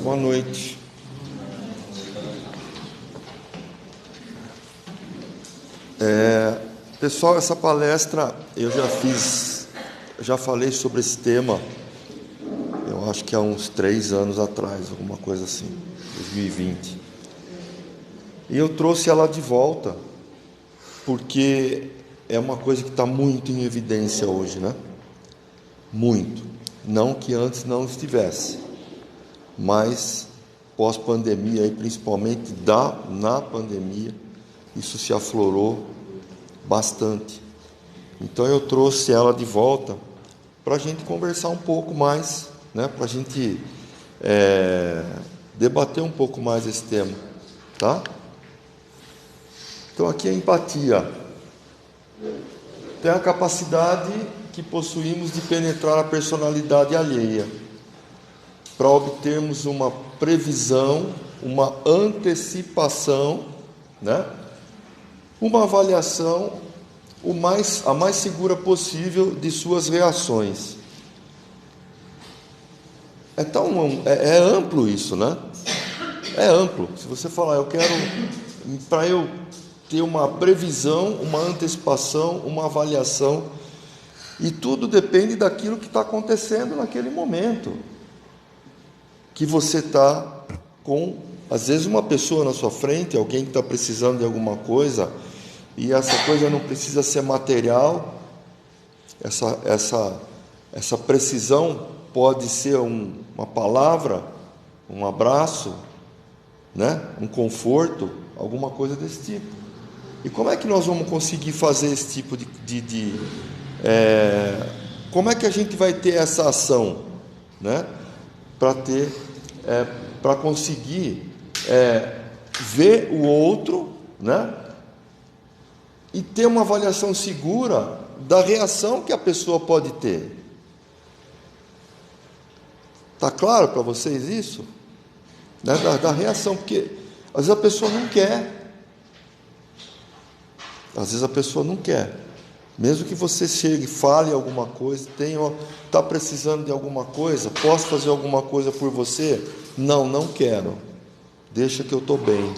Boa noite. Pessoal, essa palestra eu já falei sobre esse tema, eu acho que há uns 3 anos atrás, alguma coisa assim, 2020. E eu trouxe ela de volta, porque é uma coisa que está muito em evidência hoje, né? Muito. Não que antes não estivesse, mas pós-pandemia, e principalmente na pandemia, isso se aflorou bastante. Então eu trouxe ela de volta para a gente conversar um pouco mais, né? Para a gente debater um pouco mais esse tema, tá? Então aqui a empatia tem a capacidade que possuímos de penetrar a personalidade alheia para obtermos uma previsão, uma antecipação, né? Uma avaliação a mais segura possível de suas reações. É amplo isso, né? É amplo. Se você falar, para eu ter uma previsão, uma antecipação, uma avaliação, e tudo depende daquilo que está acontecendo naquele momento, que você está com, às vezes, uma pessoa na sua frente, alguém que está precisando de alguma coisa, e essa coisa não precisa ser material, essa precisão pode ser uma palavra, um abraço, né? Um conforto, alguma coisa desse tipo. E como é que nós vamos conseguir fazer esse tipo como é que a gente vai ter essa ação, né? Para conseguir ver o outro, né? E ter uma avaliação segura da reação que a pessoa pode ter. Está claro para vocês isso? Né? Da reação, porque às vezes a pessoa não quer. Às vezes a pessoa não quer. Mesmo que você chegue, fale alguma coisa, está precisando de alguma coisa, posso fazer alguma coisa por você? Não quero. Deixa que eu estou bem.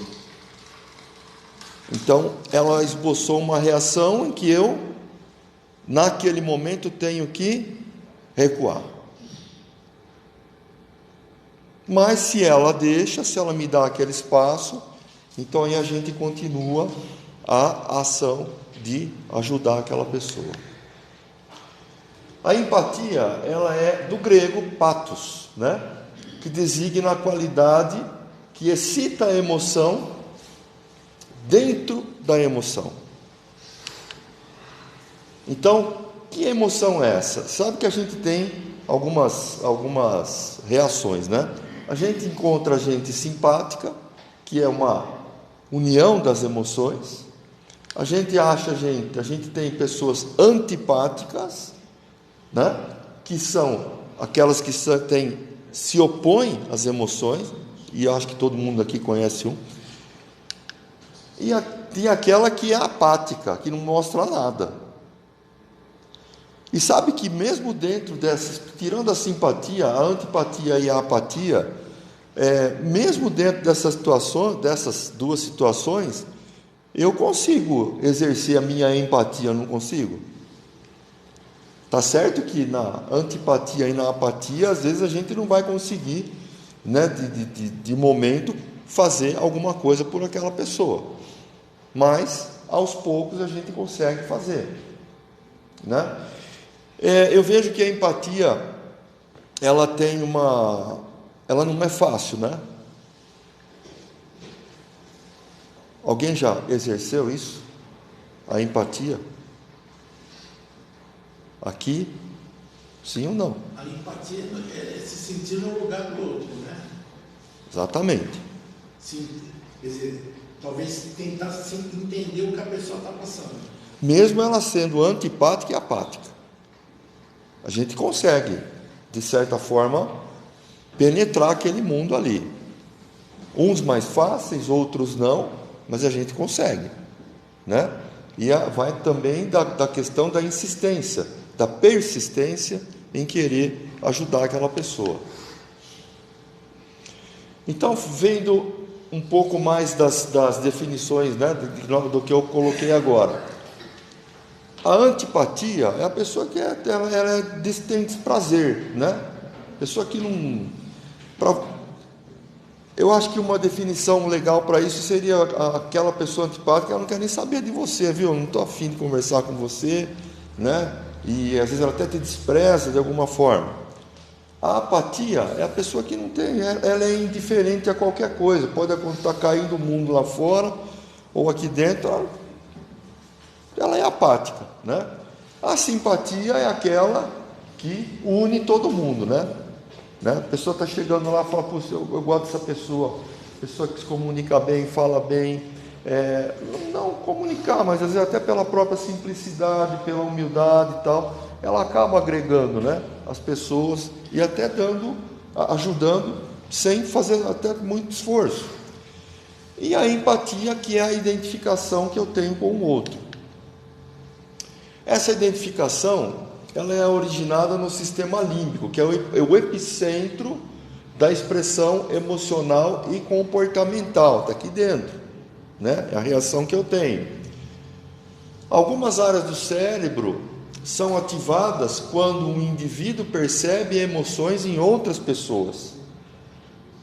Então, ela esboçou uma reação em que eu, naquele momento, tenho que recuar. Mas se ela deixa, se ela me dá aquele espaço, então aí a gente continua a ação de ajudar aquela pessoa. A empatia, ela é do grego pathos, né? Que designa a qualidade que excita a emoção dentro da emoção. Então, que emoção é essa? Sabe que a gente tem algumas reações, né? A gente encontra a gente simpática, que é uma união das emoções. A gente tem pessoas antipáticas, né? Que são aquelas que se opõem às emoções, e eu acho que todo mundo aqui conhece um. E tem aquela que é apática, que não mostra nada. E sabe que mesmo dentro dessas, tirando a simpatia, a antipatia e a apatia, mesmo dentro dessas duas situações, eu consigo exercer a minha empatia, não consigo? Tá certo que na antipatia e na apatia, às vezes a gente não vai conseguir, né, de momento, fazer alguma coisa por aquela pessoa. Mas, aos poucos, a gente consegue fazer, né? Eu vejo que a empatia, ela não é fácil, né? Alguém já exerceu isso? A empatia? Aqui? Sim ou não? A empatia é se sentir no lugar do outro, né? Exatamente. Sim, quer dizer, talvez tentar entender o que a pessoa está passando. Mesmo ela sendo antipática e apática. A gente consegue, de certa forma, penetrar aquele mundo ali. Uns mais fáceis, outros não, mas a gente consegue, né? E vai também da questão da insistência, da persistência em querer ajudar aquela pessoa. Então, vendo um pouco mais das definições, né, do que eu coloquei agora. A antipatia é a pessoa que ela tem desprazer, né? Pessoa que não... Eu acho que uma definição legal para isso seria aquela pessoa antipática, ela não quer nem saber de você, viu? Eu não estou afim de conversar com você, né? E às vezes ela até te despreza de alguma forma. A apatia é a pessoa que não tem, ela é indiferente a qualquer coisa. Pode estar caindo o mundo lá fora ou aqui dentro, ela é apática, né? A simpatia é aquela que une todo mundo, né? A pessoa está chegando lá e fala, puxa, eu gosto dessa pessoa que se comunica bem, fala bem, não comunicar, mas às vezes até pela própria simplicidade, pela humildade e tal, ela acaba agregando, né, as pessoas e até ajudando, sem fazer até muito esforço. E a empatia, que é a identificação que eu tenho com o outro. Essa identificação, ela é originada no sistema límbico, que é o epicentro da expressão emocional e comportamental, está aqui dentro, né? É a reação que eu tenho. Algumas áreas do cérebro são ativadas quando um indivíduo percebe emoções em outras pessoas,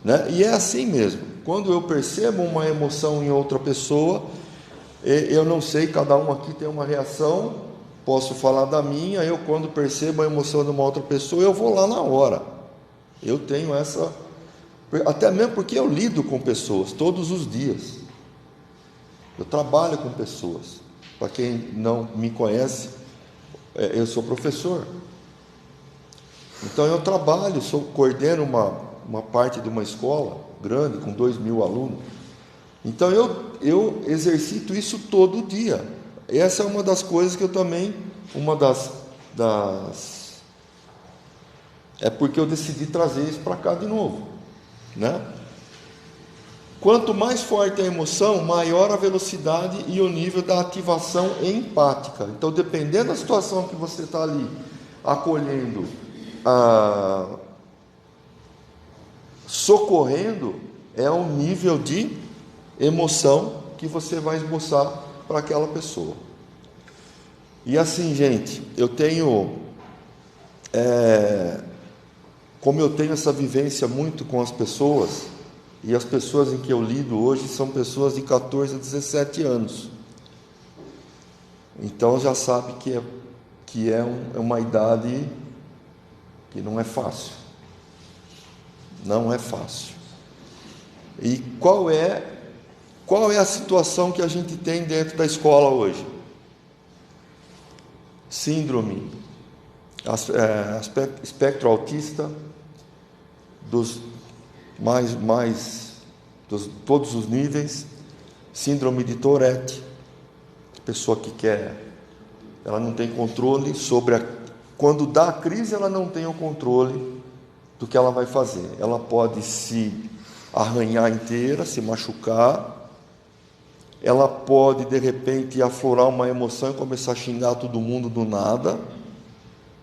né? E é assim mesmo, quando eu percebo uma emoção em outra pessoa, eu não sei, cada um aqui tem uma reação. Posso falar da minha, eu quando percebo a emoção de uma outra pessoa, eu vou lá na hora. Eu tenho essa... Até mesmo porque eu lido com pessoas todos os dias. Eu trabalho com pessoas. Para quem não me conhece, eu sou professor. Então eu trabalho, coordeno uma parte de uma escola grande, com 2.000 alunos. Então eu exercito isso todo dia. Essa é uma das coisas que eu também, é porque eu decidi trazer isso para cá de novo, né? Quanto mais forte a emoção, maior a velocidade e o nível da ativação empática. Então, dependendo da situação que você está ali acolhendo, socorrendo, é o nível de emoção que você vai esboçar para aquela pessoa. E assim, gente, eu tenho, como eu tenho essa vivência muito com as pessoas, e as pessoas em que eu lido hoje são pessoas de 14 a 17 anos. Então já sabe que é uma idade que não é fácil. Não é fácil. E qual é a situação que a gente tem dentro da escola hoje? Síndrome, espectro autista, dos todos os níveis, síndrome de Tourette, pessoa que ela não tem controle quando dá a crise, ela não tem o controle do que ela vai fazer. Ela pode se arranhar inteira, se machucar. Ela pode, de repente, aflorar uma emoção e começar a xingar todo mundo do nada.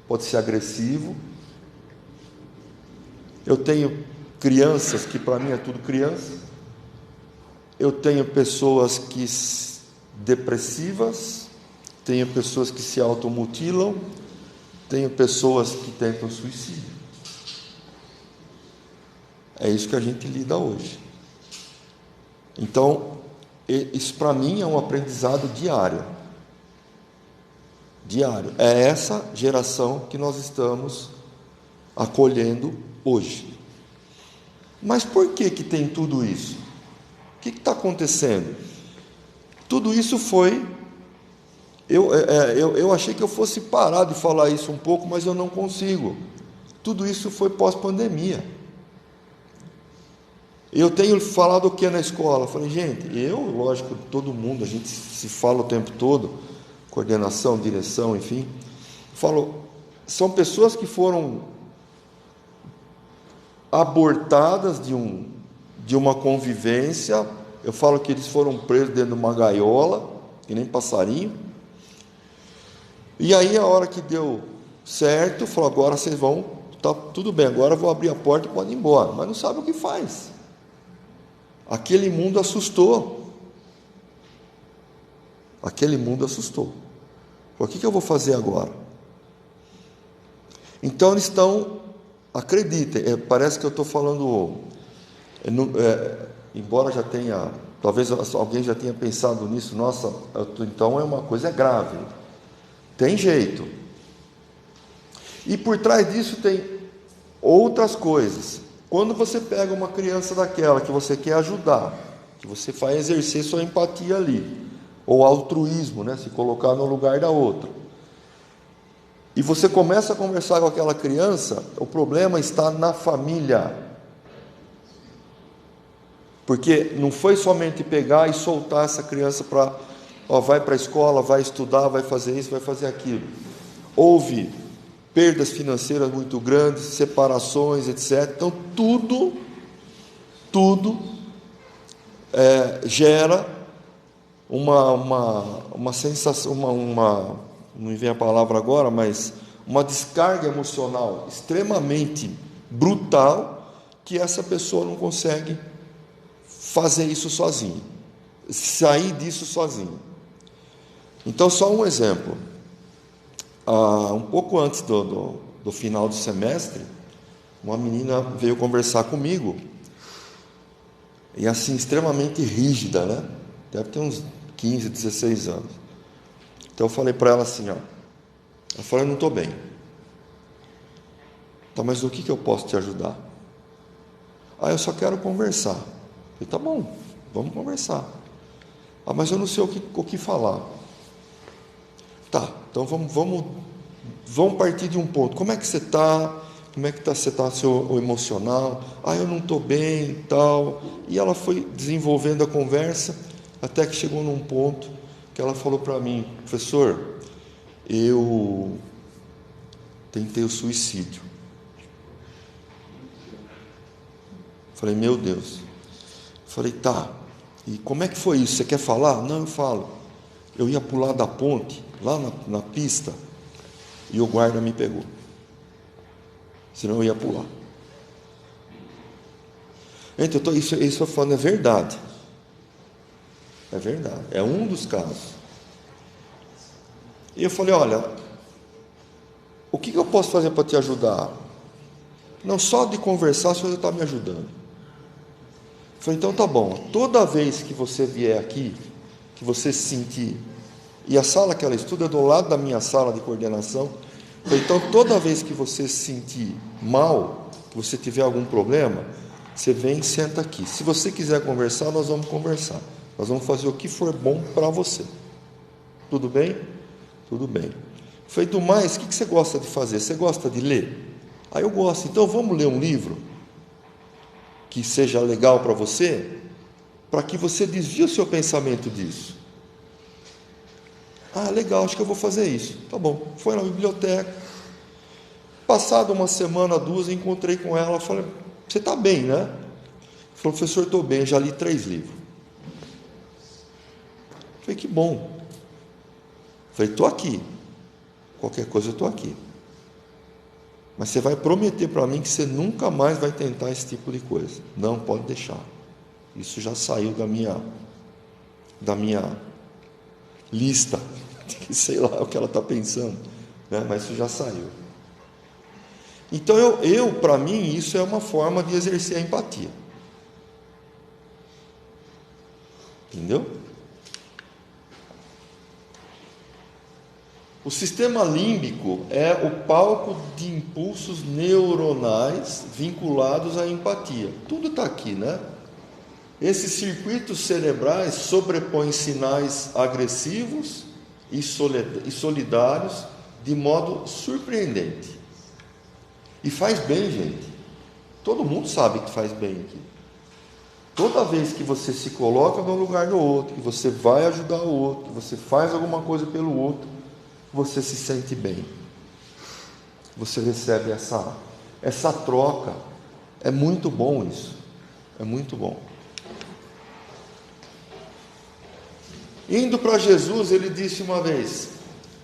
Pode ser agressivo. Eu tenho crianças, que para mim é tudo criança. Eu tenho pessoas depressivas. Tenho pessoas que se automutilam. Tenho pessoas que tentam suicídio. É isso que a gente lida hoje. Então, isso para mim é um aprendizado diário. É essa geração que nós estamos acolhendo hoje. Mas por que tem tudo isso? O que está acontecendo? Tudo isso foi... Eu achei que eu fosse parar de falar isso um pouco, mas eu não consigo. Tudo isso foi pós-pandemia. Eu tenho falado o que na escola? Falei, gente, lógico, todo mundo, a gente se fala o tempo todo, coordenação, direção, enfim. Falo, são pessoas que foram abortadas de uma convivência. Eu falo que eles foram presos dentro de uma gaiola, que nem passarinho. E aí, a hora que deu certo, falou, agora vocês vão, tá tudo bem, agora eu vou abrir a porta e pode ir embora. Mas não sabe o que faz. Aquele mundo assustou. Aquele mundo assustou. O que eu vou fazer agora? Então eles estão, acreditem, parece que eu estou falando, embora já tenha, talvez alguém já tenha pensado nisso, nossa, então é uma coisa grave. Tem jeito. E por trás disso tem outras coisas. Quando você pega uma criança daquela que você quer ajudar, que você vai exercer sua empatia ali, ou altruísmo, né? Se colocar no lugar da outra, e você começa a conversar com aquela criança, o problema está na família. Porque não foi somente pegar e soltar essa criança para, vai para a escola, vai estudar, vai fazer isso, vai fazer aquilo. Houve perdas financeiras muito grandes, separações, etc. Então, tudo gera uma sensação, não me vem a palavra agora, mas uma descarga emocional extremamente brutal, que essa pessoa não consegue fazer isso sozinho, sair disso sozinho. Então, só um exemplo. Um pouco antes do final do semestre, uma menina veio conversar comigo, e assim, extremamente rígida, né? Deve ter uns 15, 16 anos. Então eu falei para ela assim, ela falou, eu não estou bem. Tá, mas o que eu posso te ajudar? Eu só quero conversar. Eu falei, tá bom, vamos conversar. Mas eu não sei o que falar. Tá, então vamos partir de um ponto. Como é que você está? Como é que você está o emocional? Eu não estou bem e tal. E ela foi desenvolvendo a conversa, até que chegou num ponto que ela falou para mim, professor, eu tentei o suicídio. Falei, meu Deus. Falei, tá, e como é que foi isso? Você quer falar? Não, eu falo. Eu ia pular da ponte, lá na pista, e o guarda me pegou. Senão eu ia pular. Então, isso eu falando é verdade. É verdade. É um dos casos. E eu falei, olha, o que eu posso fazer para te ajudar? Não, só de conversar, o senhor já está me ajudando. Eu falei, então tá bom. Toda vez que você vier aqui, que você se sentir, e a sala que ela estuda é do lado da minha sala de coordenação, eu falei, então toda vez que você se sentir mal, que você tiver algum problema, você vem e senta aqui. Se você quiser conversar, nós vamos conversar. Nós vamos fazer o que for bom para você. Tudo bem? Tudo bem. Feito mais, o que você gosta de fazer? Você gosta de ler? Eu gosto. Então vamos ler um livro que seja legal para você, para que você desvie o seu pensamento disso. Legal, acho que eu vou fazer isso. Tá bom. Foi na biblioteca. Passado uma semana, 2, encontrei com ela. Falei, você está bem, né? Falei, professor, estou bem, já li 3 livros. Falei, que bom. Falei, estou aqui. Qualquer coisa eu estou aqui. Mas você vai prometer para mim que você nunca mais vai tentar esse tipo de coisa. Não, pode deixar. Isso já saiu da minha lista. Sei lá o que ela está pensando, né? Mas isso já saiu. Então, para mim, isso é uma forma de exercer a empatia. Entendeu? O sistema límbico é o palco de impulsos neuronais vinculados à empatia. Tudo está aqui, né? Esses circuitos cerebrais sobrepõem sinais agressivos e solidários de modo surpreendente. E faz bem, gente. Todo mundo sabe que faz bem aqui. Toda vez que você se coloca no lugar do outro, que você vai ajudar o outro, que você faz alguma coisa pelo outro, você se sente bem. Você recebe essa troca. É muito bom isso. É muito bom. Indo para Jesus, ele disse uma vez: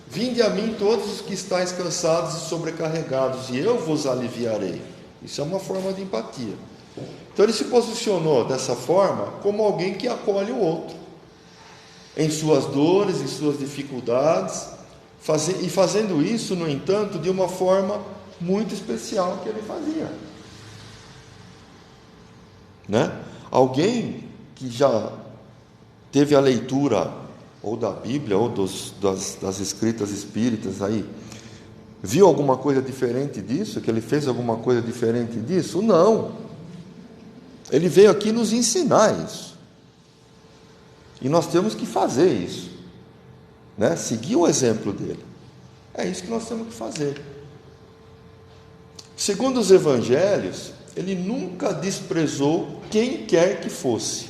vinde a mim todos os que estáis cansados e sobrecarregados, e eu vos aliviarei. Isso é uma forma de empatia. Então ele se posicionou dessa forma como alguém que acolhe o outro, em suas dores, em suas dificuldades, e fazendo isso, no entanto, de uma forma muito especial que ele fazia. Né? Alguém que já teve a leitura ou da Bíblia ou das escritas espíritas aí, viu alguma coisa diferente disso? Que ele fez alguma coisa diferente disso? Não. Ele veio aqui nos ensinar isso. E nós temos que fazer isso, né? Seguir o exemplo dele. É isso que nós temos que fazer. Segundo os evangelhos, ele nunca desprezou quem quer que fosse.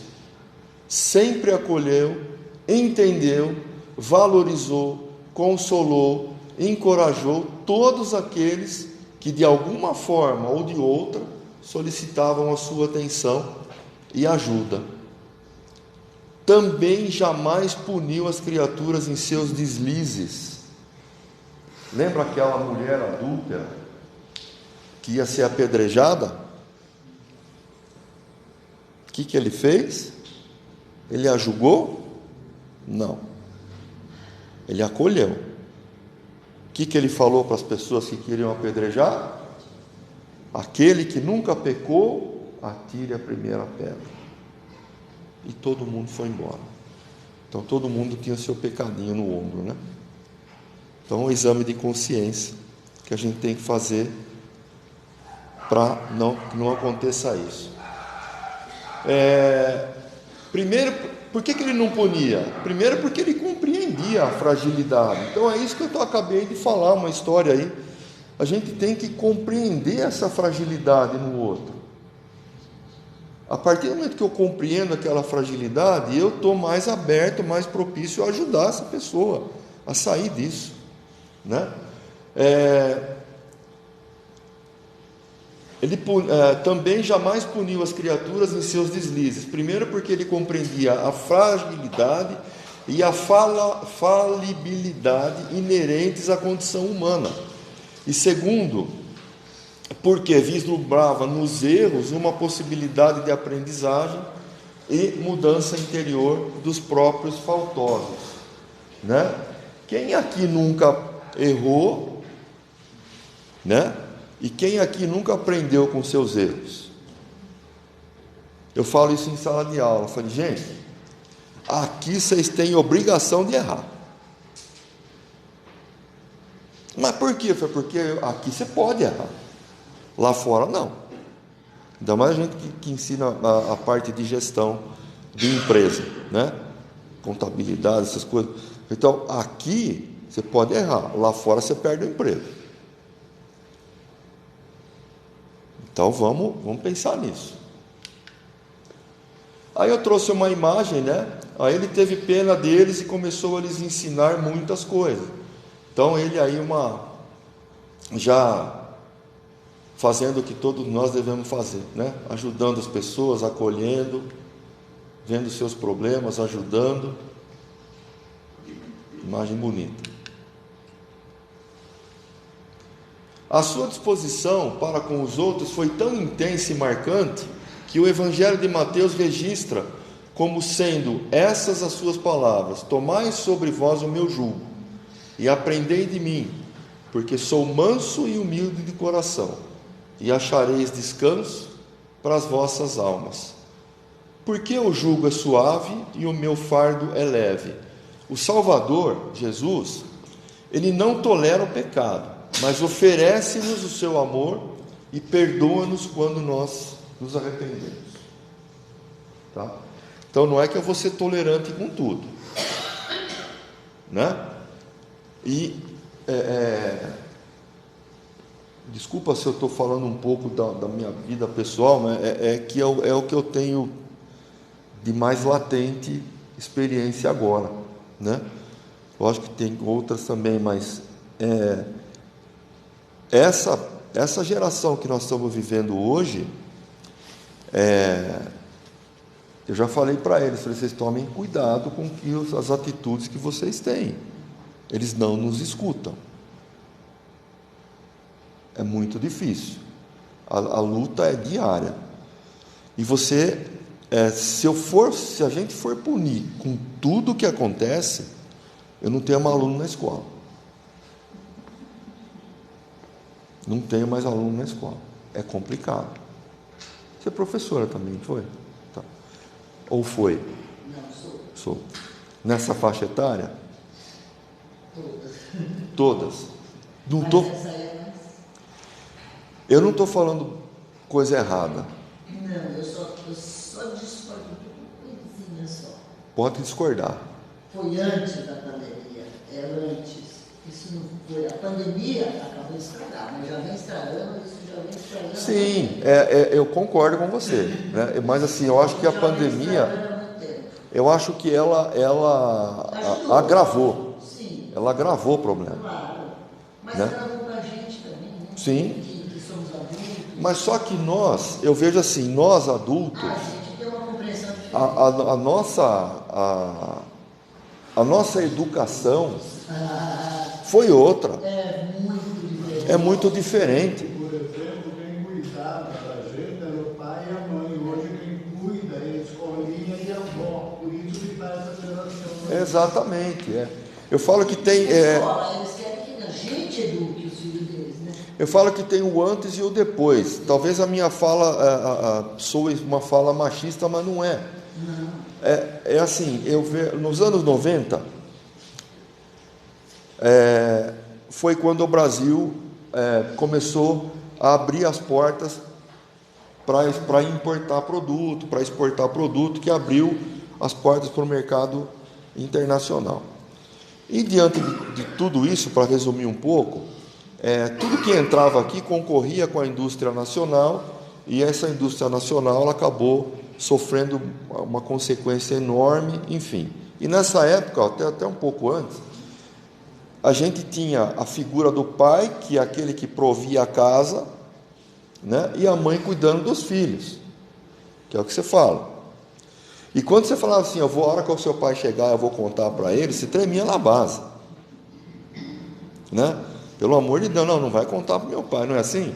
Sempre acolheu, entendeu, valorizou, consolou, encorajou todos aqueles que de alguma forma ou de outra solicitavam a sua atenção e ajuda. Também jamais puniu as criaturas em seus deslizes. Lembra aquela mulher adúltera que ia ser apedrejada? O que ele fez? Ele a julgou? Não. Ele acolheu. O que ele falou para as pessoas que queriam apedrejar? Aquele que nunca pecou, atire a primeira pedra. E todo mundo foi embora. Então todo mundo tinha seu pecadinho no ombro, né? Então, um exame de consciência que a gente tem que fazer para que não aconteça isso. Primeiro, por que ele não punia? Primeiro, porque ele compreendia a fragilidade. Então, é isso que eu acabei de falar, uma história aí. A gente tem que compreender essa fragilidade no outro. A partir do momento que eu compreendo aquela fragilidade, eu estou mais aberto, mais propício a ajudar essa pessoa a sair disso, né? Ele também jamais puniu as criaturas em seus deslizes. Primeiro, porque ele compreendia a fragilidade e a falibilidade inerentes à condição humana. E segundo, porque vislumbrava nos erros uma possibilidade de aprendizagem e mudança interior dos próprios faltosos, né? Quem aqui nunca errou, né? E quem aqui nunca aprendeu com seus erros? Eu falo isso em sala de aula. Eu falei, gente, aqui vocês têm obrigação de errar. Mas por quê? Foi porque aqui você pode errar. Lá fora não. Ainda mais a gente que ensina a parte de gestão de empresa, né? Contabilidade, essas coisas. Então, aqui você pode errar. Lá fora você perde o emprego. Então, vamos pensar nisso. Aí eu trouxe uma imagem, né? Aí ele teve pena deles e começou a lhes ensinar muitas coisas. Então, ele aí já fazendo o que todos nós devemos fazer, né? Ajudando as pessoas, acolhendo, vendo seus problemas, ajudando. Imagem bonita. A sua disposição para com os outros foi tão intensa e marcante que o Evangelho de Mateus registra como sendo essas as suas palavras: tomai sobre vós o meu jugo e aprendei de mim, porque sou manso e humilde de coração, e achareis descanso para as vossas almas. Porque o jugo é suave e o meu fardo é leve. O Salvador, Jesus, ele não tolera o pecado, mas oferece-nos o seu amor e perdoa-nos quando nós nos arrependemos. Tá? Então não é que eu vou ser tolerante com tudo, né? E desculpa se eu estou falando um pouco da minha vida pessoal, mas que é o que eu tenho de mais latente experiência agora, né? Lógico que tem outras também, mas essa geração que nós estamos vivendo hoje, eu já falei para eles, vocês tomem cuidado com as atitudes que vocês têm. Eles não nos escutam. É muito difícil. A luta é diária. E você, se a gente for punir com tudo que acontece, eu não tenho mais aluno na escola. Não tenho mais aluno na escola. É complicado. Você é professora também, foi? Tá. Ou foi? Não, Sou. Nessa faixa etária? todas. Todas. Não Mas tô, essa é mais... eu não estou falando coisa errada. Não, eu só discordo de uma coisinha só. Pode discordar. Foi antes da pandemia, antes. Isso não foi. A pandemia acabou de estragar, mas já vem estragando, isso já vem estragando. Sim, eu concordo com você, né? Mas assim, eu acho que a pandemia, eu acho que ela agravou. Sim. Ela agravou o problema. Claro. Mas Né? agravou para a gente também, né? Sim. Que somos adultos. Mas só que eu vejo assim, nós adultos, A gente tem uma compreensão diferente. a nossa educação foi outra. É muito diferente. É muito diferente. Por exemplo, quem cuidava da gente era o pai e a mãe. Hoje quem cuida é a escolinha e a avó. Por isso que está essa geração. Exatamente. Eu falo que tem. Escola, eles querem que a gente eduque os filhos deles, né? Eu falo que tem o antes e o depois. Talvez a minha fala soe uma fala machista, mas não é. Não. É assim, nos anos 90, foi quando o Brasil começou a abrir as portas para importar produto, para exportar produto, que abriu as portas para o mercado internacional. E diante de tudo isso, para resumir um pouco, tudo que entrava aqui concorria com a indústria nacional, e essa indústria nacional ela acabou sofrendo uma consequência enorme, enfim. E nessa época, até um pouco antes, a gente tinha a figura do pai, que é aquele que provia a casa, né? E a mãe cuidando dos filhos, que é o que você fala. E quando você falava assim, a hora que o seu pai chegar, eu vou contar para ele, você tremia na base, né? Pelo amor de Deus, não vai contar para o meu pai, não é assim?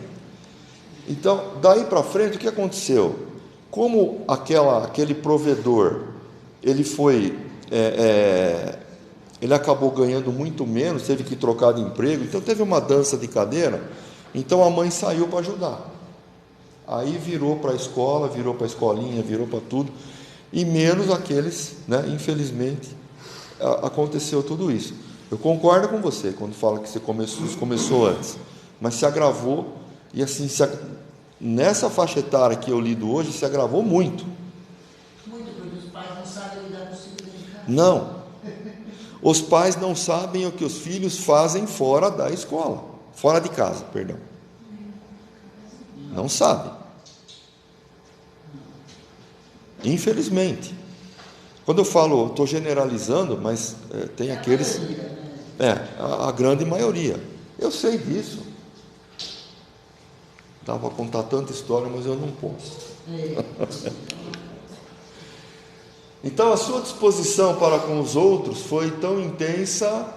Então, daí para frente, o que aconteceu? Como aquele provedor, ele acabou ganhando muito menos, teve que trocar de emprego, então teve uma dança de cadeira, então a mãe saiu para ajudar. Aí virou para a escola, virou para a escolinha, virou para tudo, e menos aqueles, né? Infelizmente, aconteceu tudo isso. Eu concordo com você quando fala que isso começou antes, mas se agravou, e assim, nessa faixa etária que eu lido hoje, se agravou muito. Muito, porque os pais não sabem lidar com os filhos de casa. Não. Os pais não sabem o que os filhos fazem fora da escola, fora de casa, perdão. Não sabem. Infelizmente. Quando eu falo, estou generalizando, mas tem aqueles... a grande maioria. Eu sei disso. Dá para contar tanta história, mas eu não posso. Então, a sua disposição para com os outros foi tão intensa...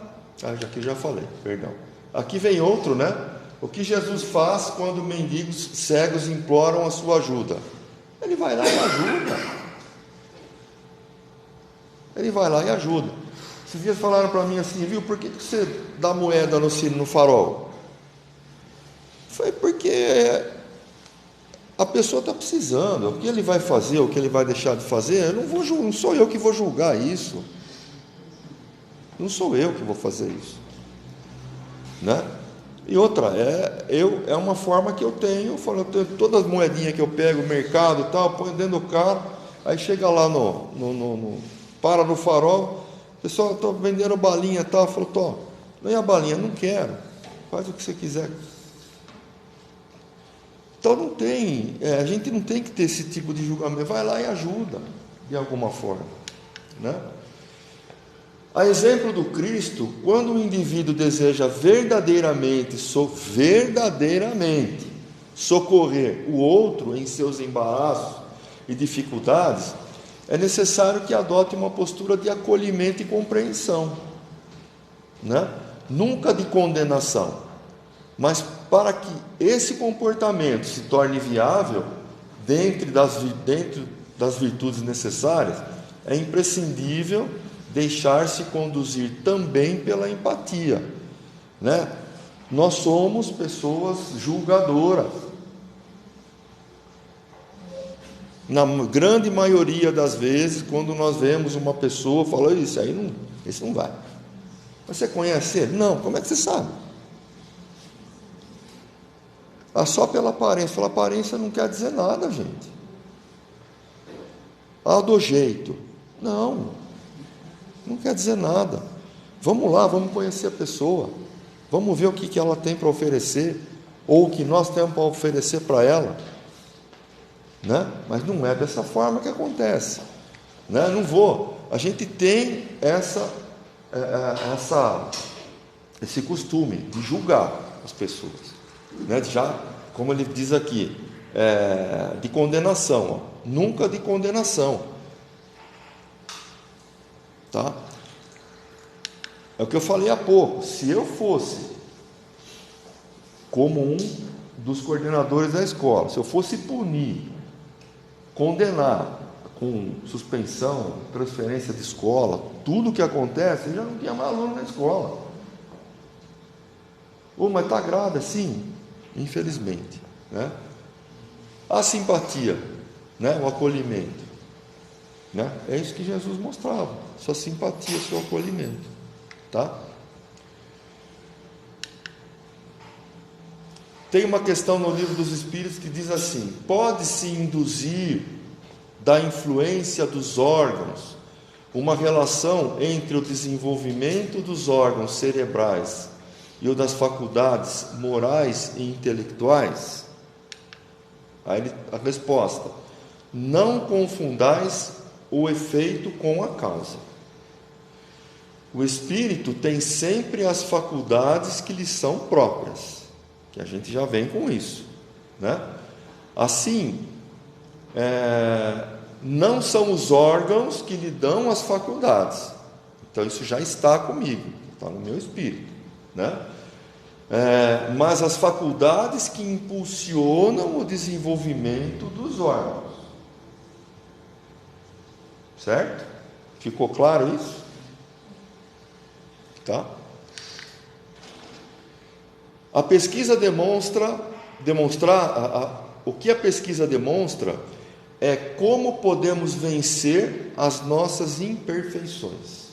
Aqui já falei, perdão. Aqui vem outro, né? O que Jesus faz quando mendigos cegos imploram a sua ajuda? Ele vai lá e ajuda. Ele vai lá e ajuda. Esses dias falaram para mim assim, viu, por que você dá moeda no farol? Foi porque a pessoa está precisando. O que ele vai fazer, o que ele vai deixar de fazer, não sou eu que vou julgar isso. Não sou eu que vou fazer isso, né? E outra, é uma forma que eu tenho, eu tenho todas as moedinhas que eu pego no mercado e tal, ponho dentro do carro, aí chega lá para no farol, pessoal, estou vendendo balinha e tal, falou, não é a balinha, não quero, faz o que você quiser. Então não tem, a gente não tem que ter esse tipo de julgamento, vai lá e ajuda, de alguma forma, né? A exemplo do Cristo, quando o indivíduo deseja verdadeiramente socorrer o outro em seus embaraços e dificuldades, é necessário que adote uma postura de acolhimento e compreensão, né? Nunca de condenação, mas para que esse comportamento se torne viável, dentro das virtudes necessárias, é imprescindível deixar-se conduzir também pela empatia, né? Nós somos pessoas julgadoras. Na grande maioria das vezes, quando nós vemos uma pessoa, fala, isso aí não, esse não vai. Você conhece ele? Não, como é que você sabe? Ah, só pela aparência. Pela aparência não quer dizer nada, gente. Ah, do jeito. Não quer dizer nada. Vamos lá, vamos conhecer a pessoa. Vamos ver o que ela tem para oferecer, ou o que nós temos para oferecer para ela. Né? Mas não é dessa forma que acontece, né? Não vou. A gente tem esse costume de julgar as pessoas, né? Já, como ele diz aqui, de condenação, ó. Nunca de condenação, tá? É o que eu falei há pouco. Se eu fosse como um dos coordenadores da escola, se eu fosse punir, condenar com suspensão, transferência de escola, tudo que acontece, já não tinha mais aluno na escola. Mas está grave, sim, infelizmente, né? A simpatia, né? O acolhimento, né? É isso que Jesus mostrava, sua simpatia, seu acolhimento, tá? Tem uma questão no Livro dos Espíritos que diz assim: pode-se induzir da influência dos órgãos uma relação entre o desenvolvimento dos órgãos cerebrais e o das faculdades morais e intelectuais? Aí a resposta: não confundais o efeito com a causa. O espírito tem sempre as faculdades que lhe são próprias, que a gente já vem com isso, né? Assim, não são os órgãos que lhe dão as faculdades. Então isso já está comigo, está no meu espírito, né? Mas as faculdades que impulsionam o desenvolvimento dos órgãos. Certo? Ficou claro isso? Tá? A pesquisa o que a pesquisa demonstra é como podemos vencer as nossas imperfeições.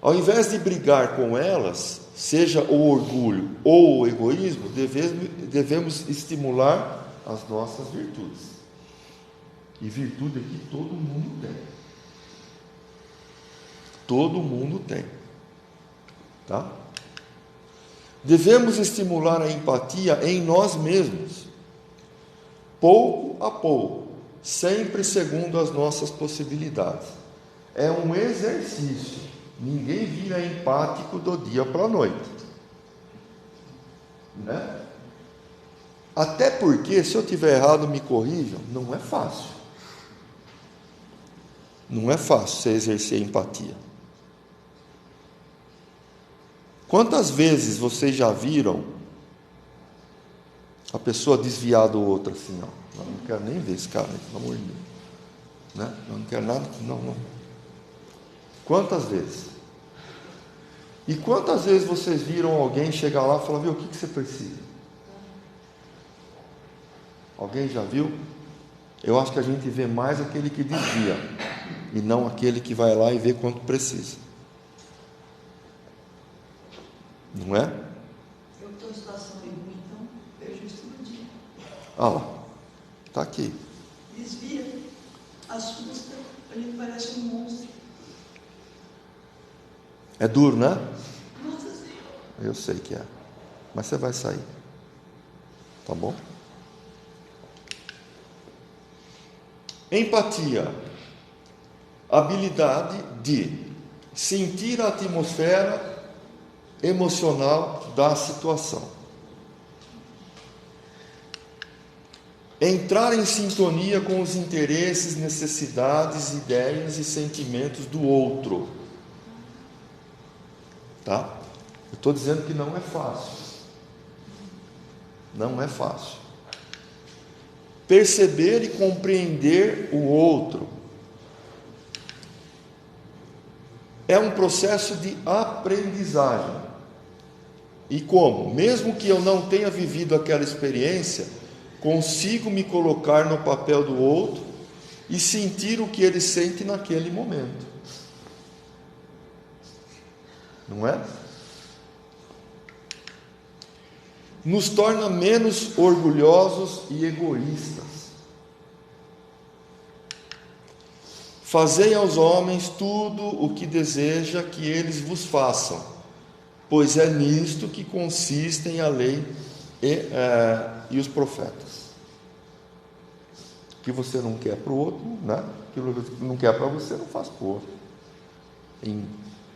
Ao invés de brigar com elas, seja o orgulho ou o egoísmo, devemos estimular as nossas virtudes. E virtude aqui todo mundo tem. Todo mundo tem. Tá? Devemos estimular a empatia em nós mesmos, pouco a pouco, sempre segundo as nossas possibilidades. É um exercício. Ninguém vira empático do dia para a noite, né? Até porque, se eu tiver errado, me corrijam, não é fácil. Não é fácil você exercer empatia. Quantas vezes vocês já viram a pessoa desviar do outro assim, ó? Eu não quero nem ver esse cara, pelo amor de Deus, né? Eu não quero nada, não. Quantas vezes? E quantas vezes vocês viram alguém chegar lá e falar: viu, o que você precisa? Alguém já viu? Eu acho que a gente vê mais aquele que desvia, e não aquele que vai lá e vê quanto precisa. Não é? Eu estou em situação ruim, então vejo isso todo dia. Ah lá, está aqui. Desvia, assusta, a gente parece um monstro. É duro, né? Nossa Senhora. Eu sei que é. Mas você vai sair. Tá bom? Empatia. Habilidade de sentir a atmosfera emocional da situação. Entrar em sintonia com os interesses, necessidades, ideias e sentimentos do outro. Tá? Eu estou dizendo que não é fácil. Não é fácil. perceber e compreender o outro. É um processo de aprendizagem. E como? Mesmo que eu não tenha vivido aquela experiência, consigo me colocar no papel do outro e sentir o que ele sente naquele momento. Não é? Nos torna menos orgulhosos e egoístas. Fazei aos homens tudo o que deseja que eles vos façam, pois é nisto que consistem a lei e os profetas. O que você não quer para o outro, né? O que não quer para você, não faz para o outro. Em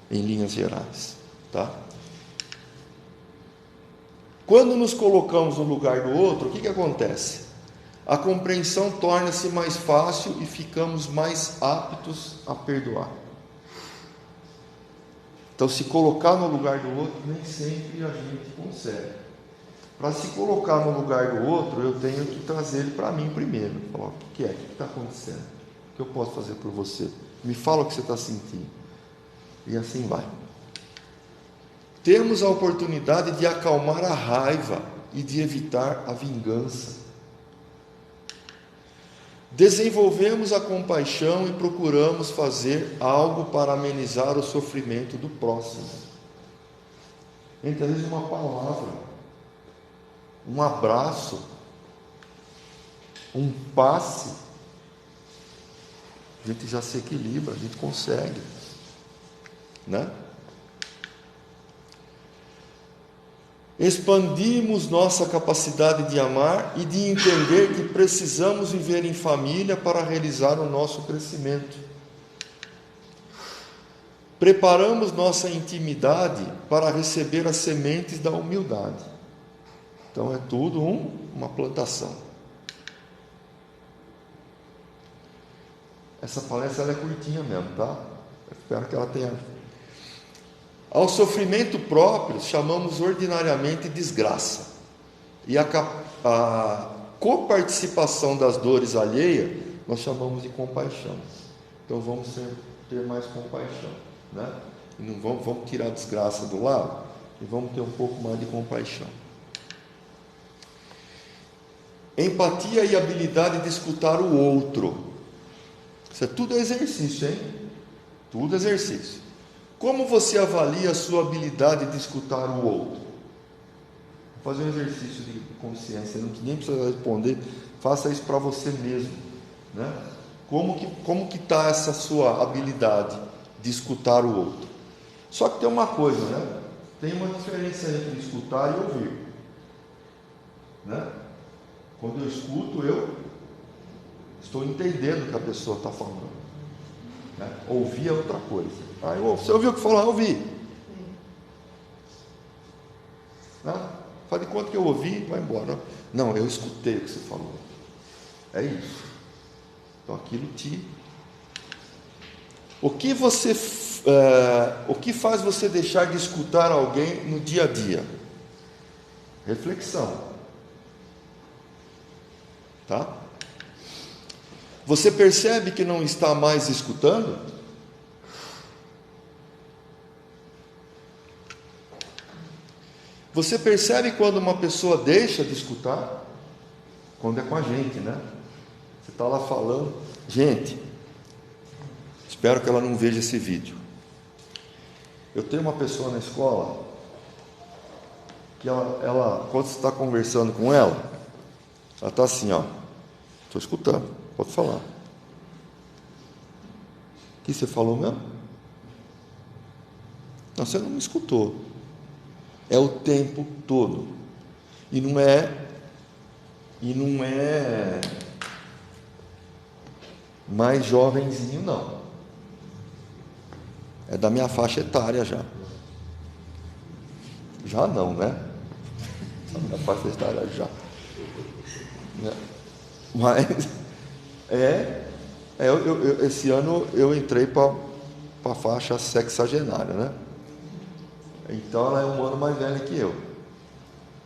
linhas gerais, tá? Quando nos colocamos no lugar do outro, o que acontece? A compreensão torna-se mais fácil e ficamos mais aptos a perdoar. Então, se colocar no lugar do outro, nem sempre a gente consegue. Para se colocar no lugar do outro, eu tenho que trazer ele para mim primeiro. Falar, o que está acontecendo? O que eu posso fazer por você? Me fala o que você está sentindo. E assim vai. Temos a oportunidade de acalmar a raiva e de evitar a vingança. Desenvolvemos a compaixão e procuramos fazer algo para amenizar o sofrimento do próximo. Entre às vezes uma palavra, um abraço, um passe, a gente já se equilibra, a gente consegue, né? Expandimos nossa capacidade de amar e de entender que precisamos viver em família para realizar o nosso crescimento. Preparamos nossa intimidade para receber as sementes da humildade. Então é tudo uma plantação. Essa palestra ela é curtinha mesmo, tá? Eu espero que ela tenha... Ao sofrimento próprio chamamos ordinariamente desgraça, e a coparticipação das dores alheias nós chamamos de compaixão. Então vamos ter mais compaixão, né? E não vamos tirar a desgraça do lado e vamos ter um pouco mais de compaixão. Empatia e habilidade de escutar o outro. Isso é tudo exercício, hein? Tudo exercício. Como você avalia a sua habilidade de escutar o outro? Vou fazer um exercício de consciência, ninguém precisa responder, faça isso para você mesmo, né? Como que está essa sua habilidade de escutar o outro? Só que tem uma coisa, né? Tem uma diferença entre escutar e ouvir, né? Quando eu escuto, eu estou entendendo o que a pessoa está falando, né? Ouvir é outra coisa. Você ouviu o que falou? Ouvi. Faz de conta que eu ouvi, vai embora. Não, eu escutei o que você falou. É isso. Então aquilo o que faz você deixar de escutar alguém no dia a dia? Reflexão. Tá? Você percebe que não está mais escutando? Você percebe quando uma pessoa deixa de escutar? Quando é com a gente, né? Você está lá falando. Gente, espero que ela não veja esse vídeo. Eu tenho uma pessoa na escola que ela quando você está conversando com ela está assim, ó. Estou escutando, pode falar. O que você falou mesmo? Não, você não me escutou. É o tempo todo. E não é mais jovenzinho, não. É da minha faixa etária já. Já não, né? Da minha faixa etária já. Mas esse ano eu entrei para a faixa sexagenária, né? Então ela é um ano mais velha que eu.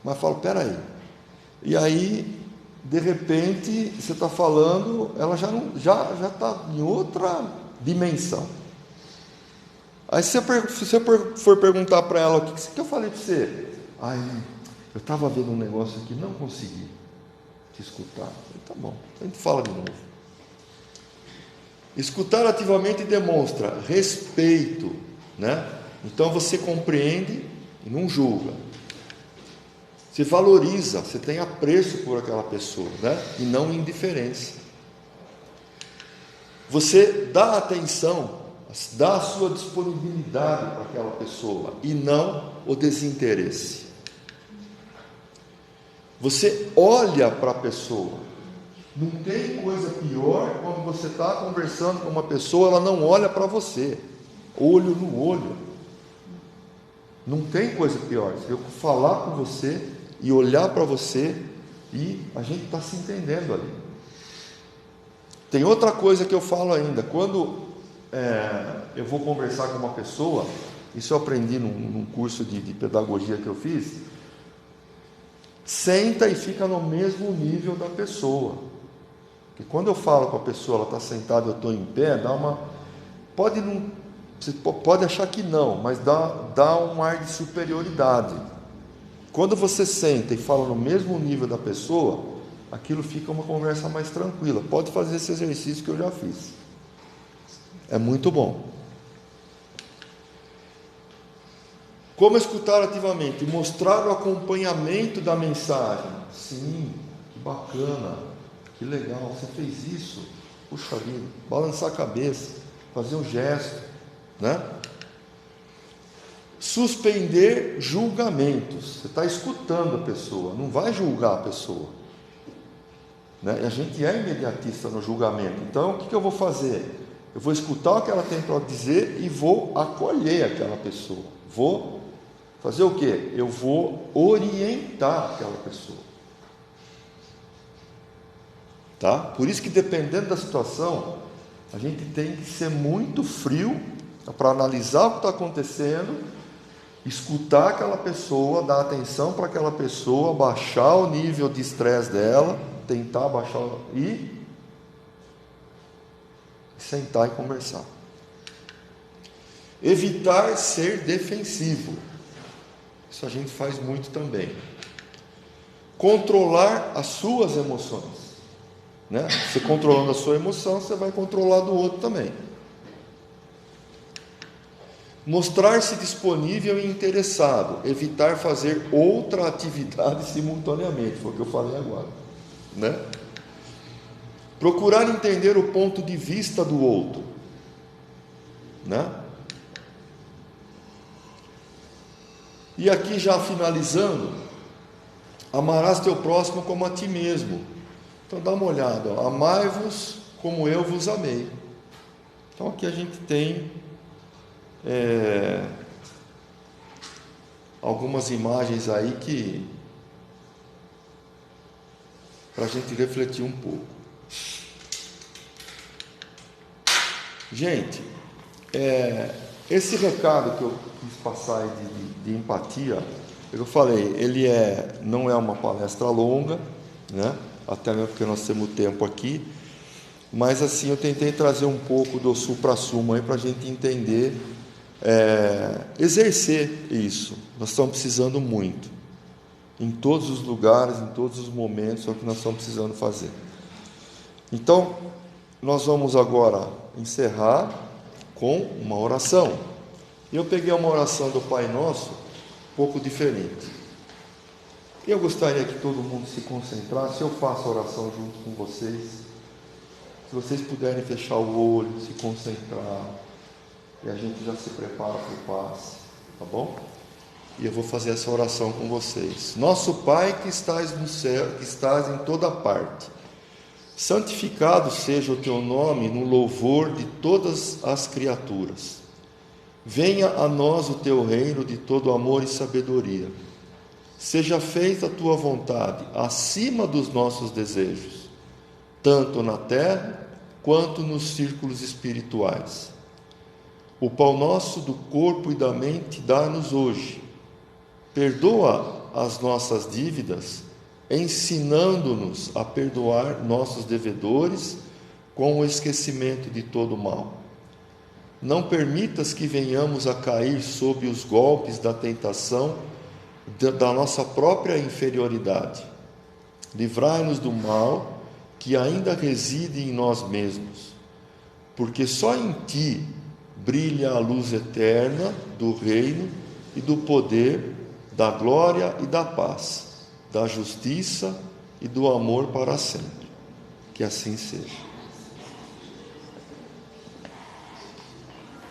Mas falo, peraí. E aí de repente, você está falando, ela já está em outra dimensão. Aí se você for perguntar para ela, o que eu falei para você? Eu estava vendo um negócio aqui, não consegui te escutar. Tá bom, a gente fala de novo. Escutar ativamente demonstra respeito, né? Então você compreende e não julga. Você valoriza, você tem apreço por aquela pessoa, né? E não indiferença. Você dá atenção, dá a sua disponibilidade para aquela pessoa e não o desinteresse. Você olha para a pessoa. Não tem coisa pior quando você está conversando com uma pessoa, ela não olha para você, olho no olho. Não tem coisa pior. Eu falar com você e olhar para você e a gente está se entendendo ali. Tem outra coisa que eu falo ainda. Quando eu vou conversar com uma pessoa, isso eu aprendi num curso de pedagogia que eu fiz, senta e fica no mesmo nível da pessoa. Porque quando eu falo com a pessoa, ela está sentada, eu estou em pé, você pode achar que não, mas dá um ar de superioridade. Quando você senta e fala no mesmo nível da pessoa, aquilo fica uma conversa mais tranquila. Pode fazer esse exercício que eu já fiz. É muito bom. Como escutar ativamente? Mostrar o acompanhamento da mensagem. Sim, que bacana, que legal, você fez isso. Puxa vida, balançar a cabeça, fazer um gesto, né? Suspender julgamentos. Você está escutando a pessoa, não vai julgar a pessoa, né? E a gente é imediatista no julgamento. Então, o que eu vou fazer? Eu vou escutar o que ela tem para dizer e vou acolher aquela pessoa. Vou fazer o quê? Eu vou orientar aquela pessoa. Tá? Por isso que, dependendo da situação, a gente tem que ser muito frio para analisar o que está acontecendo, escutar aquela pessoa, dar atenção para aquela pessoa, baixar o nível de estresse dela, tentar baixar e sentar e conversar. Evitar ser defensivo. Isso a gente faz muito também. Controlar as suas emoções, né? Você controlando a sua emoção, você vai controlar do outro também. Mostrar-se disponível e interessado. Evitar fazer outra atividade simultaneamente. Foi o que eu falei agora, né? Procurar entender o ponto de vista do outro, né? E aqui, já finalizando, amarás teu próximo como a ti mesmo. Então dá uma olhada, amai-vos como eu vos amei. Então aqui a gente tem algumas imagens aí que para a gente refletir um pouco. Gente, esse recado que eu quis passar de empatia, eu falei, ele não é uma palestra longa, né? Até mesmo porque nós temos tempo aqui, mas assim, eu tentei trazer um pouco do supra-sumo aí para a gente entender, exercer isso. Nós estamos precisando muito, em todos os lugares, em todos os momentos, é o que nós estamos precisando fazer. Então, nós vamos agora encerrar com uma oração. Eu peguei uma oração do Pai Nosso, um pouco diferente. Eu gostaria que todo mundo se concentrasse. Eu faço a oração junto com vocês. Se vocês puderem fechar o olho, se concentrar, e a gente já se prepara para o passe, tá bom? E eu vou fazer essa oração com vocês. Nosso Pai que estás no céu, que estás em toda parte, santificado seja o teu nome no louvor de todas as criaturas. Venha a nós o teu reino de todo amor e sabedoria. Seja feita a tua vontade acima dos nossos desejos, tanto na terra quanto nos círculos espirituais. O pão nosso do corpo e da mente dá-nos hoje. Perdoa as nossas dívidas, ensinando-nos a perdoar nossos devedores com o esquecimento de todo o mal. Não permitas que venhamos a cair sob os golpes da tentação da nossa própria inferioridade. Livrai-nos do mal que ainda reside em nós mesmos, porque só em Ti brilha a luz eterna do reino e do poder, da glória e da paz, da justiça e do amor para sempre. Que assim seja.